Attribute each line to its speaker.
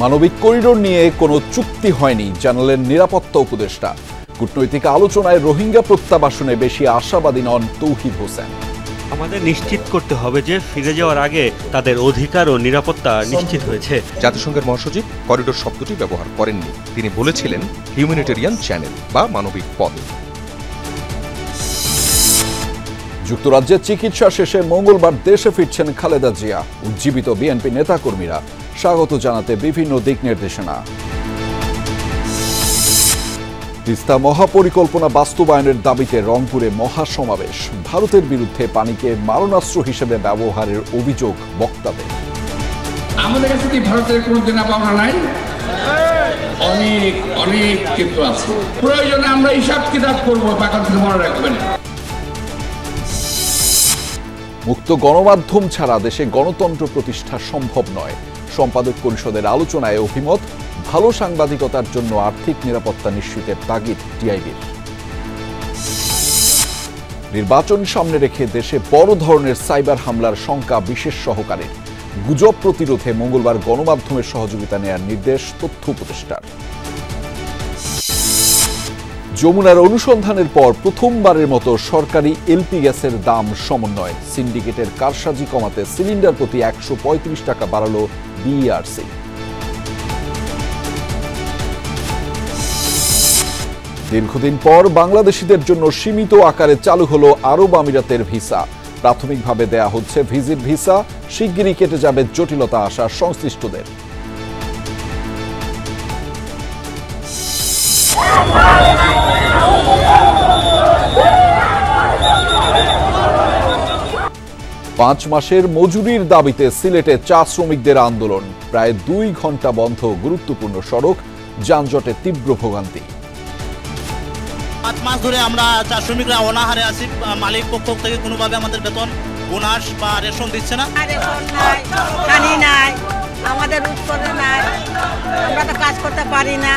Speaker 1: মানবিক করিডোর নিয়ে কোনো চুক্তি হয়নি জানালেন নিরাপত্তা উপদেষ্টা। কূটনৈতিক আলোচনায় রোহিঙ্গা প্রত্যাবাসনে বেশি আশাবাদী নন তৌহিদ হোসেন।
Speaker 2: আমাদের নিশ্চিত করতে হবে যে ফিরে যাওয়ার আগে তাদের অধিকার ও নিরাপত্তা নিশ্চিত হয়েছে।
Speaker 3: জাতিসংঘের মহাসচিব করিডোর শব্দটি ব্যবহার করেননি, তিনি বলেছিলেন হিউম্যানিটেরিয়ান চ্যানেল বা মানবিক পথ।
Speaker 1: যুক্তরাজ্যে চিকিৎসা শেষে মঙ্গলবার দেশে ফিরছেন খালেদা জিয়া। উজ্জীবিত বিএনপি নেতাকর্মীরা স্বাগত জানাতে বিভিন্ন দিক নির্দেশনা। তিস্তা মহাপরিকল্পনা বাস্তবায়নের দাবিতে রংপুরে মহাসমাবেশ। ভারতের বিরুদ্ধে পানিকে মারণাস্ত্র হিসেবে ব্যবহারের অভিযোগ বক্তাদের।
Speaker 4: আমাদের কাছে কি ভারতের কোনো দেনা পাওনা নাই? অনেক অনেক কিন্তু আছে। প্রয়োজনে আমরা হিসাব কিতাব করবো, বাকাল থেকে মনে রাখবেন।
Speaker 1: মুক্ত গণমাধ্যম ছাড়া দেশে গণতন্ত্র প্রতিষ্ঠা সম্ভব নয়। সম্পাদক পরিষদের আলোচনায় অভিমত। ভালো সাংবাদিকতার জন্য আর্থিক নিরাপত্তা নিশ্চিতের তাগিদ টিআইবির। নির্বাচন সামনে রেখে দেশে বড় ধরনের সাইবার হামলার শঙ্কা বিশেষ সহকারীর। গুজব প্রতিরোধে মঙ্গলবার গণমাধ্যমের সহযোগিতা নেয়ার নির্দেশ তথ্য উপদেষ্টার। যমুনার অনুসন্ধানের পর প্রথমবারের মতো সরকারি এলপি গ্যাসের দাম সমন্বয়। সিন্ডিকেটের কারসাজি কমাতে সিলিন্ডার প্রতি ১৩৫ টাকা বাড়ালো বিইআরসি। দীর্ঘদিন পর বাংলাদেশিদের জন্য সীমিত আকারে চালু হলো আরব আমিরাতের ভিসা। প্রাথমিকভাবে দেয়া হচ্ছে ভিজিট ভিসা। শিগগিরই কেটে যাবে জটিলতা আসা সংশ্লিষ্টদের। পাঁচ মাসের মজুরির দাবিতে সিলেটে চা শ্রমিকদের আন্দোলন। প্রায় ২ ঘন্টা বন্ধ গুরুত্বপূর্ণ সড়ক, যানজটে তীব্র ভোগান্তি।
Speaker 5: ৫ মাস ধরে আমরা চা শ্রমিকরা অনাহারে আছি। মালিক পক্ষ থেকে কোনোভাবে আমাদের বেতন, বোনাস বা রেশন দিচ্ছে না।
Speaker 6: পানি নাই, আমাদের উৎপাদন নাই, আমরা তো কাজ করতে পারি না।